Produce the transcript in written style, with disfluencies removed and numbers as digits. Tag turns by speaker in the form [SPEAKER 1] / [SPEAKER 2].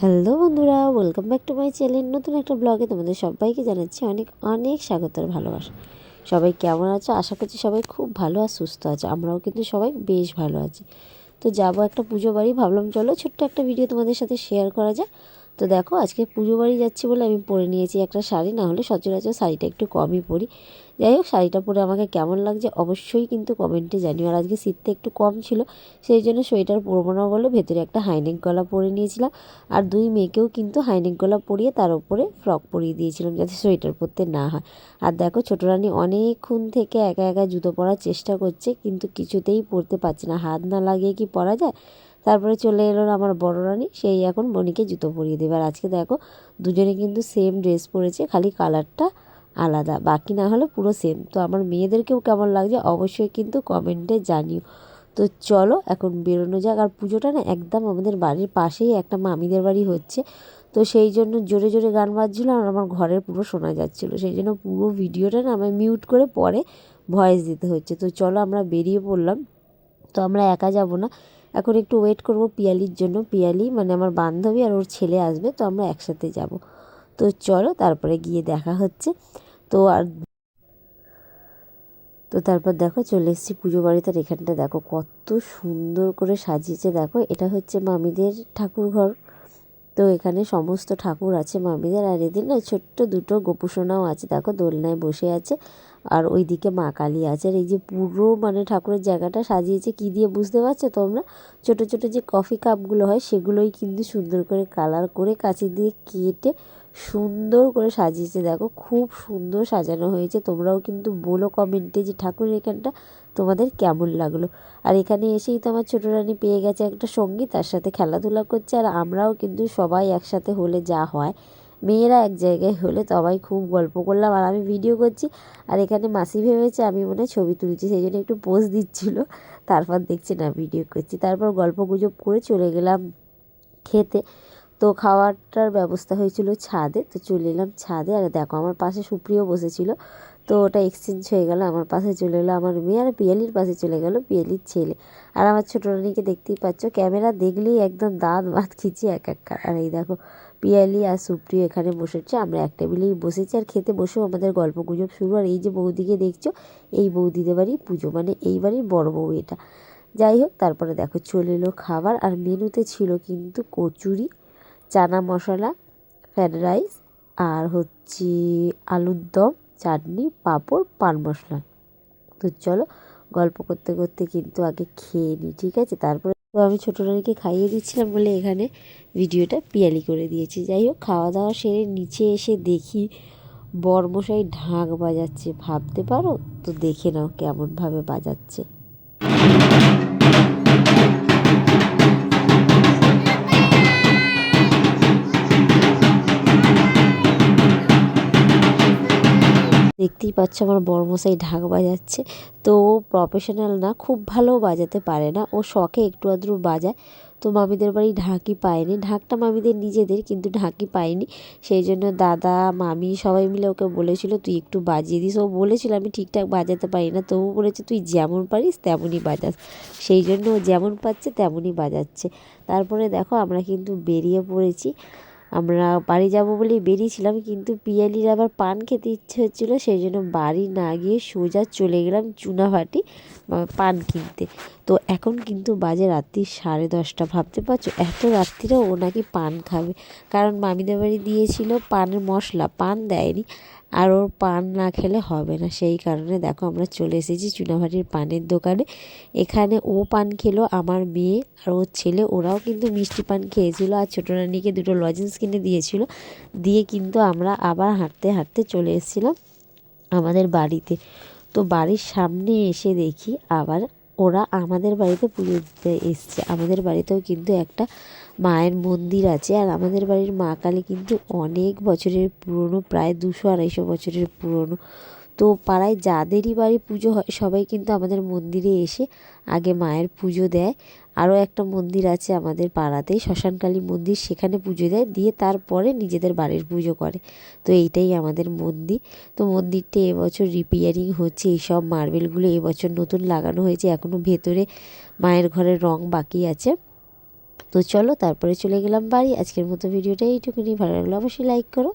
[SPEAKER 1] Hello বন্ধুরা, welcome back to my channel. নতুন একটা ব্লগে তোমাদের সবাইকে জানাচ্ছি অনেক অনেক স্বাগত আর ভালোবাসা। সবাই কেমন আছো? আশা করছি সবাই খুব ভালো আর সুস্থ আছে। আমরাও কিন্তু সবাই বেশ ভালো আছি। তো যাবো একটা পুজো বাড়ি, ভাবলাম চলো ছোট্ট একটা ভিডিও তোমাদের সাথে শেয়ার করা যায়। তো দেখো, আজকে পুজো বাড়ি যাচ্ছি বলে আমি পরে নিয়েছি একটা শাড়ি, না হলে সচরাচর শাড়িটা একটু কমই পরি। যাই হোক, শাড়িটা পরে আমাকে কেমন লাগছে অবশ্যই কিন্তু কমেন্টে জানিও। আর আজকে শীতটা একটু কম ছিল, সেই জন্য সোয়েটার পরবো না বলে ভেতরে একটা হাইনেক গলা পরে নিয়েছিলাম। আর দুই মেয়েকেও কিন্তু হাইনেক গলা পরিয়ে তার উপরে ফ্রক পরিয়ে দিয়েছিলাম যাতে সোয়েটার পরতে না হয়। আর দেখো, ছোটো রানী অনেকক্ষণ থেকে একা একা জুতো পরার চেষ্টা করছে, কিন্তু কিছুতেই পরতে পারছে না। হাত না লাগিয়ে কি পরা যায়? তারপরে চলে এলো আমার বড় রানী, সেই এখন বনিকে জুতো পরিয়ে দেবে। আর আজকে দেখো, দুজনে কিন্তু সেম ড্রেস পরেছে, খালি কালারটা আলাদা, বাকি না হলে পুরো সেম। তো আমার মেয়েদেরকেও কেমন লাগছে অবশ্যই কিন্তু কমেন্টে জানিও। তো চলো এখন বেরোনো যাক। আর পুজোটা না একদম আমাদের বাড়ির পাশেই একটা মামিদের বাড়ি হচ্ছে, তো সেই জন্য জোরে জোরে গান বাজছিল আর আমার ঘরের পুরো শোনা যাচ্ছিলো, সেই জন্য পুরো ভিডিওটা না আমি মিউট করে পরে ভয়েস দিতে হচ্ছে। তো চলো আমরা বেরিয়ে পড়লাম। তো আমরা একা যাব না, এখন একটু ওয়েট করব পিয়ালির জন্য। পিয়ালি মানে আমার বান্ধবী আর ওর ছেলে আসবে, তো আমরা একসাথে যাব। তো চলো তারপরে গিয়ে দেখা হচ্ছে। তো তারপর দেখো চলে এসেছি পুজো বাড়িতে। আর এখানটা দেখো কত সুন্দর করে সাজিয়েছে। দেখো, এটা হচ্ছে মামিদের ঠাকুর ঘর। তো এখানে সমস্ত ঠাকুর আছে মামিদের। আর এদিন না ছোট্ট দুটো গোপুসোনাও আছে, দেখো দোলনায় বসে আছে। আর ওইদিকে মা কালী আছে। আর এই যে পুরো মানে ঠাকুরের জায়গাটা সাজিয়েছে কি দিয়ে বুঝতে পারছো তোমরা? ছোট ছোট যে কফি কাপগুলো হয় সেগুলোই কিন্তু সুন্দর করে কালার করে কাঁচি দিয়ে কেটে সুন্দর করে সাজিয়েছে। দেখো খুব সুন্দর সাজানো হয়েছে। তোমরাও কিন্তু বলো কমেন্টে যে ঠাকুরের এখানটা তোমাদের কেমন লাগলো। আর এখানে এসেই তো আমার ছোটো রানী পেয়ে গেছে একটা সঙ্গী, তার সাথে খেলাধুলা করছে। আর আমরাও কিন্তু সবাই একসাথে হলে যা হয়, মেয়েরা এক জায়গায় হলে সবাই খুব গল্প করলাম আর আমি ভিডিও করছি। আর এখানে মাসি ভেবেছে আমি মনে হয় ছবি তুলছি, সেই জন্য একটু পোজ দিচ্ছিল। তারপর দেখছি না ভিডিও করছি। তারপর গল্প গুজব করে চলে গেলাম খেতে। তো খাওয়াটার ব্যবস্থা হয়েছিল ছাদে, তো চলে এলাম ছাদে। আর দেখো আমার পাশে সুপ্রিয় বসেছিল, তো ওটা এক্সচেঞ্জ হয়ে গেল। আমার পাশে চলে এলো আমার মেয়ে, আর পিয়ালির পাশে চলে গেল পিয়ালির ছেলে। আর আমার ছোটো রানীকে দেখতেই পাচ্ছ, ক্যামেরা দেখলেই একদম দাঁত বাত খিচি এক একখান। আর এই দেখো পিয়ালি আর সুপ্রিয় এখানে বসেছে, আমরা এক টেবিলেই বসেছি। আর খেতে বসেও আমাদের গল্প গুজব শুরু। আর এই যে বৌদিকে দেখছো, এই বৌদিদের বাড়ির পুজো, মানে এই বাড়ির বড় বউ এটা। যাই হোক, তারপরে দেখো চলে এলো খাবার। আর মেনুতে ছিল কিন্তু কচুরি, চানা মশলা, ফ্রায়েড রাইস, আর হচ্ছে আলুর দম, চাটনি, পাঁপড়, পান মশলা। তো চলো গল্প করতে করতে কিন্তু আগে খেয়ে নিই, ঠিক আছে? তারপরে তো আমি ছোটো রানীকে খাইয়ে দিচ্ছিলাম বলে এখানে ভিডিওটা পিয়ালি করে দিয়েছি। যাই হোক, খাওয়া দাওয়া সেরে নিচে এসে দেখি বরমশাই ঢাক বাজাচ্ছে, ভাবতে পারো? তো দেখে নাও কেমনভাবে বাজাচ্ছে। দেখতেই পাচ্ছ আমার বড়মশাই ঢাক বাজাচ্ছে। তো ও প্রফেশনাল না, খুব ভালো বাজাতে পারে না, ও শখে একটু আধটু বাজায়। তো মামিদের বাড়ি ঢাকই পায়নি, ঢাকটা মামিদের নিজেদের, কিন্তু ঢাকই পায়নি। সেই জন্য দাদা মামি সবাই মিলে ওকে বলেছিল তুই একটু বাজিয়ে দিস। ও বলেছিল আমি ঠিকঠাক বাজাতে পারি না, তবু বলেছে তুই যেমন পারিস তেমনই বাজাস। সেই জন্য ও যেমন পাচ্ছে তেমনই বাজাচ্ছে। তারপরে দেখো আমরা কিন্তু বেরিয়ে পড়েছি। আমরা বাড়ি যাব বলেই বেরিয়েছিলাম, কিন্তু পিয়ালির আবার পান খেতে ইচ্ছে হচ্ছিলো, সেই জন্য বাড়ি না গিয়ে সোজা চলে গেলাম চুনাভাটি পান কিনতে। তো এখন কিন্তু বাজে রাত্রি 10:30। ভাবতে পারছো এত রাত্রিরেও ও নাকি পান খাবে, কারণ মামিদের বাড়ি দিয়েছিল পানের মশলা, পান দেয়নি। আর ওর পান না খেলে হবে না, সেই কারণে দেখো আমরা চলে এসেছি চুনাভাটির পানের দোকানে। এখানে ও পান খেলো, আমার মেয়ে আর ওর ছেলে, ওরাও কিন্তু মিষ্টি পান খেয়েছিল। আর ছোটো রানীকে দুটো লজেন্স কিনে দিয়েছিল, দিয়ে কিন্তু আমরা আবার হাঁটতে হাঁটতে চলে এসেছিলাম আমাদের বাড়িতে। তো বাড়ির সামনে এসে দেখি আবার ওরা আমাদের বাড়িতে পুজো দিতে এসছে। আমাদের বাড়িতেও কিন্তু একটা মায়ের মন্দির আছে। আর আমাদের বাড়ির মা কালী কিন্তু অনেক বছরের পুরনো, প্রায় 200-250 বছরের পুরনো। তো পাড়ায় যাদেরই বাড়ি পুজো হয় সবাই কিন্তু আমাদের মন্দিরে এসে আগে মায়ের পুজো দেয়। আরও একটা মন্দির আছে আমাদের পাড়াতেই, শ্মশানকালী মন্দির, সেখানে পুজো দেয়, দিয়ে তারপরে নিজেদের বাড়ির পুজো করে। তো এইটাই আমাদের মন্দির। তো মন্দিরটা এবছর রিপেয়ারিং হচ্ছে, এইসব মার্বেলগুলো এবছর নতুন লাগানো হয়েছে, এখনও ভেতরে মায়ের ঘরের রং বাকি আছে। তো তো চলো তারপরে চলে গেলাম বাড়ি। আজকের মতো ভিডিওটা এইটুকুনি, ভালো লাগলো অবশ্যই লাইক করো।